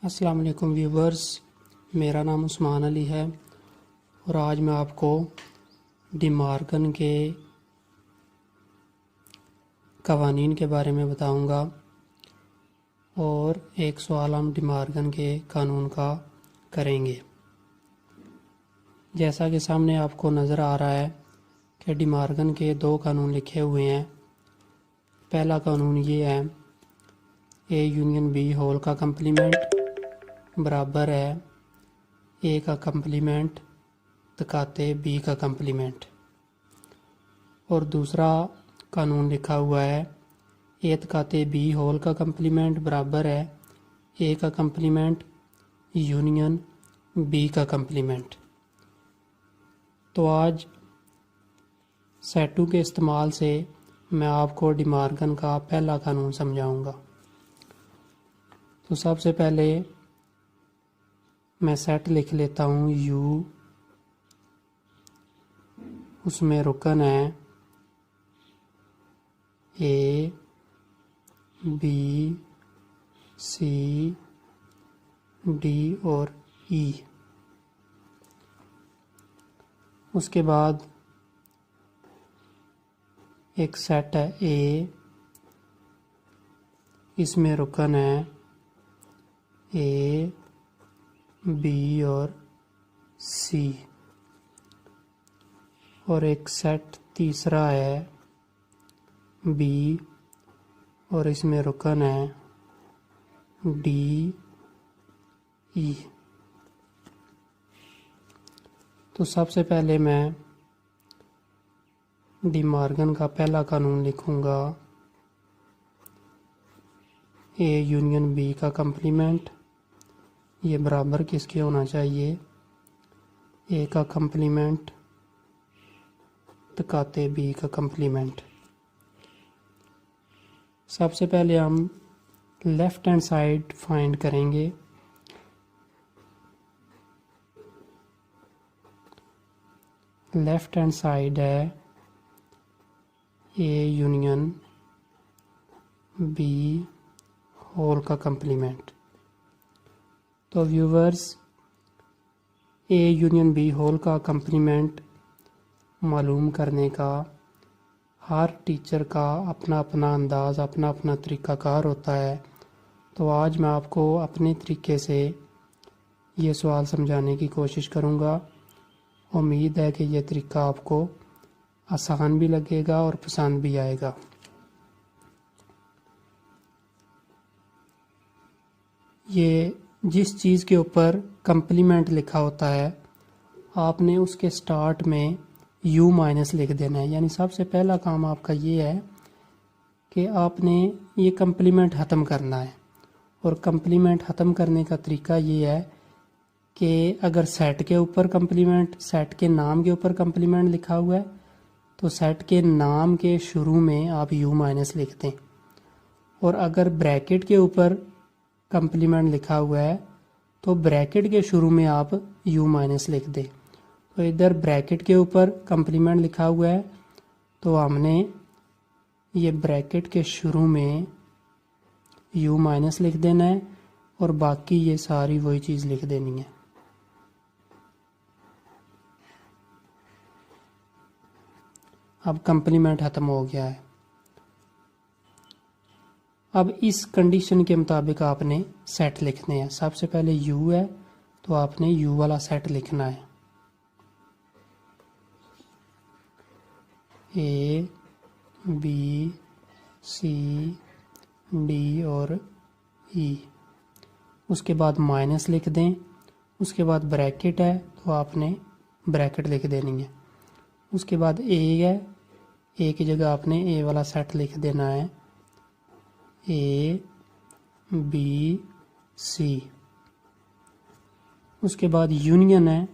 अस्सलाम वालेकुम व्यूवर्स, मेरा नाम उस्मान अली है और आज मैं आपको डी मॉर्गन के कवानीन के बारे में बताऊंगा और एक सवाल हम डी मॉर्गन के कानून का करेंगे। जैसा कि सामने आपको नज़र आ रहा है कि डी मॉर्गन के दो कानून लिखे हुए हैं। पहला कानून ये है, ए यूनियन बी होल का कंप्लीमेंट बराबर है ए का कंप्लीमेंट तकाते बी का कंप्लीमेंट। और दूसरा कानून लिखा हुआ है, ए तकाते बी होल का कंप्लीमेंट बराबर है ए का कंप्लीमेंट यूनियन बी का कंप्लीमेंट। तो आज सेटों के इस्तेमाल से मैं आपको डी मॉर्गन का पहला कानून समझाऊंगा। तो सबसे पहले मैं सेट लिख लेता हूँ यू, उसमें रुकन है ए बी सी डी और ई। उसके बाद एक सेट है ए, इसमें रुकन है ए बी और सी। और एक सेट तीसरा है बी और इसमें रुकन है डी ई। तो सबसे पहले मैं डी मॉर्गन का पहला कानून लिखूंगा, ए यूनियन बी का कंप्लीमेंट ये बराबर किसके होना चाहिए, ए का कंप्लीमेंट तकाते बी का कंप्लीमेंट। सबसे पहले हम लेफ्ट हैंड साइड फाइंड करेंगे। लेफ्ट हैंड साइड है ए यूनियन बी होल का कंप्लीमेंट। तो viewers, A union B whole का कंप्लीमेंट मालूम करने का हर टीचर का अपना अपना अंदाज़, अपना अपना तरीक़ाकार होता है। तो आज मैं आपको अपने तरीके से ये सवाल समझाने की कोशिश करूँगा। उम्मीद है कि ये तरीका आपको आसान भी लगेगा और पसंद भी आएगा। ये जिस चीज़ के ऊपर कंप्लीमेंट लिखा होता है आपने उसके स्टार्ट में यू माइनस लिख देना है। यानी सबसे पहला काम आपका ये है कि आपने ये कंप्लीमेंट ख़त्म करना है। और कंप्लीमेंट ख़त्म करने का तरीका ये है कि अगर सेट के ऊपर कंप्लीमेंट, सेट के नाम के ऊपर कंप्लीमेंट लिखा हुआ है तो सेट के नाम के शुरू में आप यू माइनस लिख दें। और अगर ब्रैकेट के ऊपर कंप्लीमेंट लिखा हुआ है तो ब्रैकेट के शुरू में आप यू माइनस लिख दें। तो इधर ब्रैकेट के ऊपर कंप्लीमेंट लिखा हुआ है तो हमने ये ब्रैकेट के शुरू में यू माइनस लिख देना है और बाकी ये सारी वही चीज़ लिख देनी है। अब कंप्लीमेंट ख़त्म हो गया है। अब इस कंडीशन के मुताबिक आपने सेट लिखने हैं। सबसे पहले यू है तो आपने यू वाला सेट लिखना है, ए बी सी डी और ई। उसके बाद माइनस लिख दें। उसके बाद ब्रैकेट है तो आपने ब्रैकेट लिख देनी है। उसके बाद ए है, ए की जगह आपने ए वाला सेट लिख देना है, ए बी सी। उसके बाद यूनियन है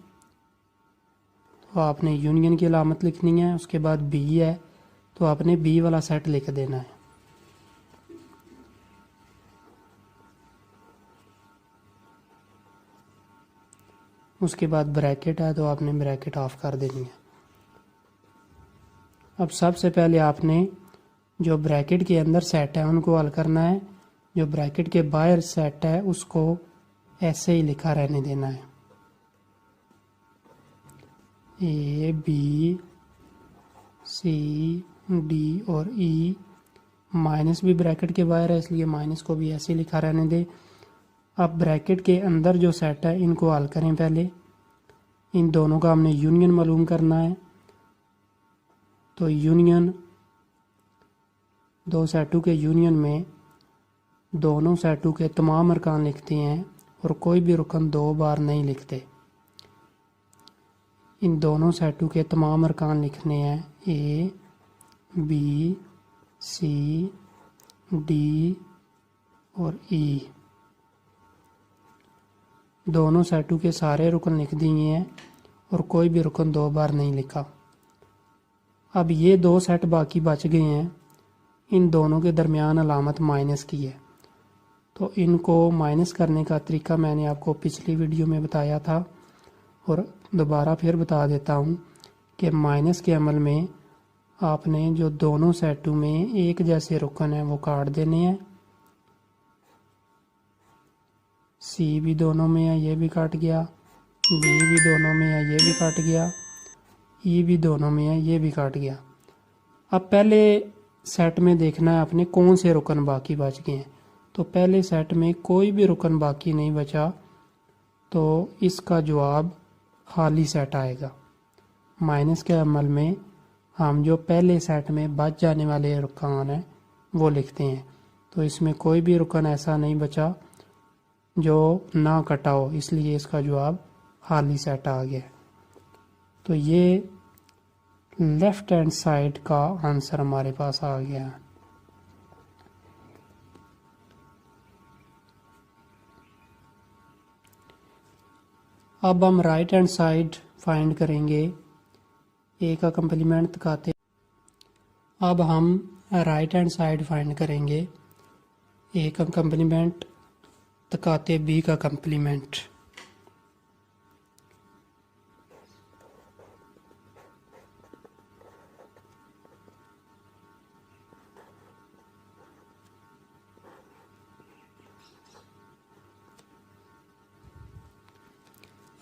तो आपने यूनियन की अलामत लिखनी है। उसके बाद बी है तो आपने बी वाला सेट लिख देना है। उसके बाद ब्रैकेट है तो आपने ब्रैकेट ऑफ कर देनी है। अब सबसे पहले आपने जो ब्रैकेट के अंदर सेट है उनको हल करना है। जो ब्रैकेट के बाहर सेट है उसको ऐसे ही लिखा रहने देना है। ए बी सी डी और ई, माइनस भी ब्रैकेट के बाहर है इसलिए माइनस को भी ऐसे लिखा रहने दे। अब ब्रैकेट के अंदर जो सेट है इनको हल करें। पहले इन दोनों का हमने यूनियन मालूम करना है। तो यूनियन, दो सेटों के यूनियन में दोनों सेटों के तमाम अरकान लिखते हैं और कोई भी रुकन दो बार नहीं लिखते। इन दोनों सेटों के तमाम अरकान लिखने हैं, ए बी सी डी और ई। दोनों सेटों के सारे रुकन लिख दिए हैं और कोई भी रुकन दो बार नहीं लिखा। अब ये दो सेट बाकी बच गए हैं, इन दोनों के दरमियान अलामत माइनस की है। तो इनको माइनस करने का तरीका मैंने आपको पिछली वीडियो में बताया था और दोबारा फिर बता देता हूँ कि माइनस के अमल में आपने जो दोनों सेटों में एक जैसे रुकन हैं वो काट देने हैं। सी भी दोनों में है, ये भी काट गया। डी भी दोनों में है, ये भी काट गया। ई भी दोनों में है, ये भी काट गया। अब पहले सेट में देखना है आपने कौन से रुकन बाकी बच गए हैं। तो पहले सेट में कोई भी रुकन बाकी नहीं बचा, तो इसका जवाब खाली सेट आएगा। माइनस के अमल में हम जो पहले सेट में बच जाने वाले रुकान हैं वो लिखते हैं। तो इसमें कोई भी रुकन ऐसा नहीं बचा जो ना कटा हो, इसलिए इसका जवाब खाली सेट आ गया। तो ये लेफ्ट हैंड साइड का आंसर हमारे पास आ गया। अब हम राइट हैंड साइड फाइंड करेंगे। ए का कंप्लीमेंट तकाते, अब हम राइट हैंड साइड फाइंड करेंगे। ए का कंप्लीमेंट तकाते बी का कंप्लीमेंट।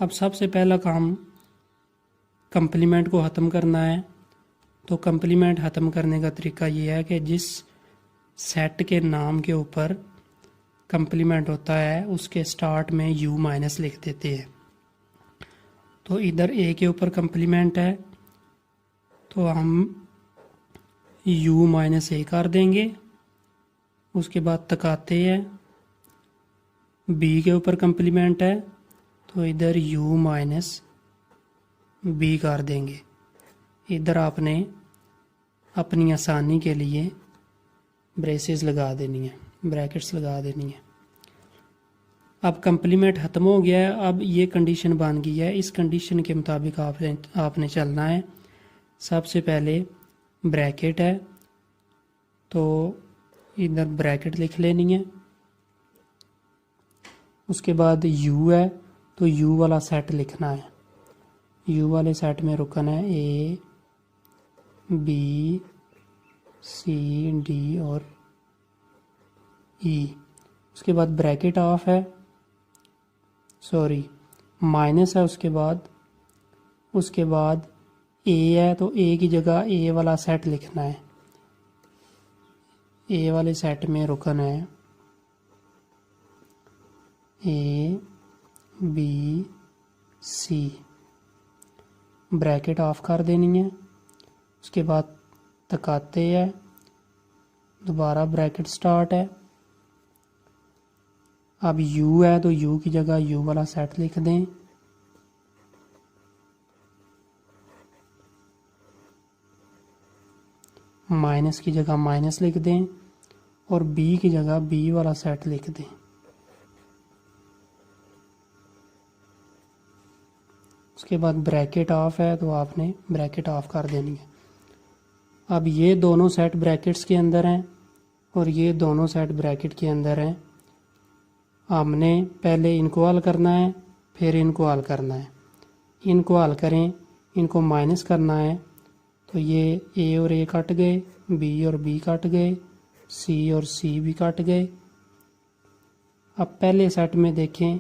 अब सबसे पहला काम कंप्लीमेंट को ख़त्म करना है। तो कंप्लीमेंट ख़त्म करने का तरीका ये है कि जिस सेट के नाम के ऊपर कंप्लीमेंट होता है उसके स्टार्ट में यू माइनस लिख देते हैं। तो इधर ए के ऊपर कंप्लीमेंट है तो हम यू माइनस ए कर देंगे। उसके बाद तकाते हैं, बी के ऊपर कंप्लीमेंट है तो इधर u माइनस बी कर देंगे। इधर आपने अपनी आसानी के लिए ब्रेसेस लगा देनी है, ब्रैकेट्स लगा देनी है। अब कंप्लीमेंट ख़त्म हो गया है। अब ये कंडीशन बन गई है, इस कंडीशन के मुताबिक आपने चलना है। सबसे पहले ब्रैकेट है तो इधर ब्रैकेट लिख लेनी है। उसके बाद u है तो u वाला सेट लिखना है। u वाले सेट में रुकन है ए बी सी डी और ई। उसके बाद ब्रैकेट ऑफ है, सॉरी माइनस है। उसके बाद ए है तो ए की जगह ए वाला सेट लिखना है। ए वाले सेट में रुकन है A B C. Bracket off कर देनी है। उसके बाद तकाते हैं, दोबारा ब्रैकेट स्टार्ट है। अब u है तो u की जगह u वाला सेट लिख दें। माइनस की जगह माइनस लिख दें और b की जगह b वाला सेट लिख दें। उसके बाद ब्रैकेट ऑफ है तो आपने ब्रैकेट ऑफ कर देनी है। अब ये दोनों सेट ब्रैकेट्स के अंदर हैं और ये दोनों सेट ब्रैकेट के अंदर हैं। हमने पहले इनको हल करना है फिर इनको हल करना है। इनको हल करें, इनको माइनस करना है तो ये ए और ए कट गए, बी और बी कट गए, सी और सी भी कट गए। अब पहले सेट में देखें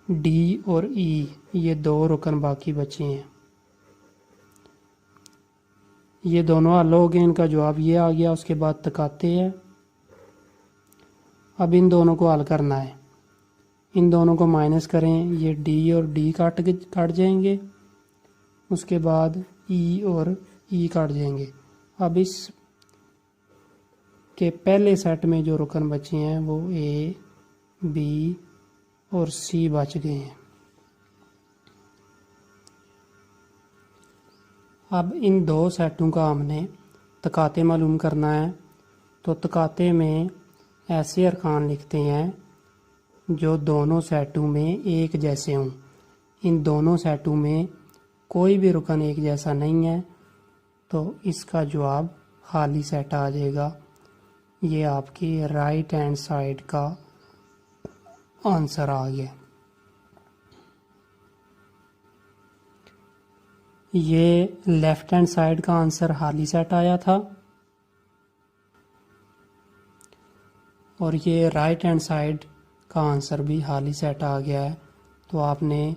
डी और ई ये दो रुकन बाकी बचे हैं। ये दोनों हल हो गए, इनका जवाब ये आ गया। उसके बाद तकाते हैं। अब इन दोनों को हल करना है। इन दोनों को माइनस करें, ये डी और डी काट जाएंगे। उसके बाद ई और ई काट जाएंगे। अब इस के पहले सेट में जो रुकन बचे हैं वो ए, बी और सी बच गए हैं। अब इन दो सेटों का हमने तकाते मालूम करना है। तो तकाते में ऐसे अरकान लिखते हैं जो दोनों सेटों में एक जैसे हों। इन दोनों सेटों में कोई भी रुकन एक जैसा नहीं है, तो इसका जवाब खाली सेट आ जाएगा। ये आपकी राइट हैंड साइड का आंसर आ गया। ये लेफ्ट हैंड साइड का आंसर खाली सेट आया था और ये राइट हैंड साइड का आंसर भी खाली सेट आ गया है। तो आपने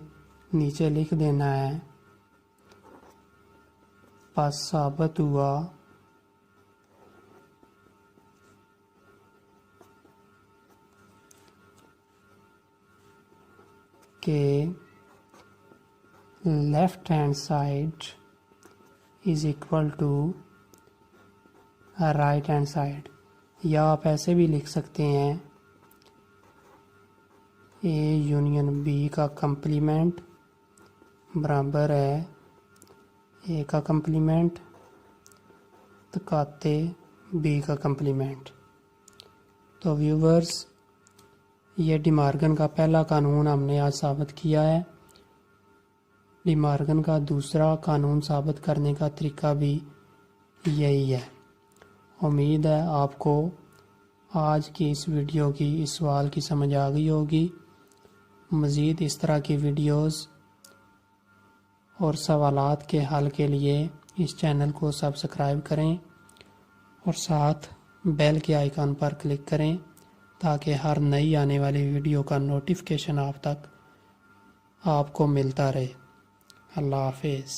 नीचे लिख देना है, बस साबित हुआ कि left hand side is equal to right hand side. या आप ऐसे भी लिख सकते हैं, ए यूनियन बी का कंप्लीमेंट बराबर है ए का कंप्लीमेंट तकाते बी का कंप्लीमेंट। तो व्यूवर्स, ये डिमॉर्गन का पहला कानून हमने आज साबित किया है। डिमॉर्गन का दूसरा कानून साबित करने का तरीका भी यही है। उम्मीद है आपको आज की इस वीडियो की इस सवाल की समझ आ गई होगी। मज़ीद इस तरह की वीडियोस और सवालात के हल के लिए इस चैनल को सब्सक्राइब करें और साथ बेल के आइकन पर क्लिक करें ताकि हर नई आने वाली वीडियो का नोटिफिकेशन आप तक आपको मिलता रहे। अल्लाह हाफिज़।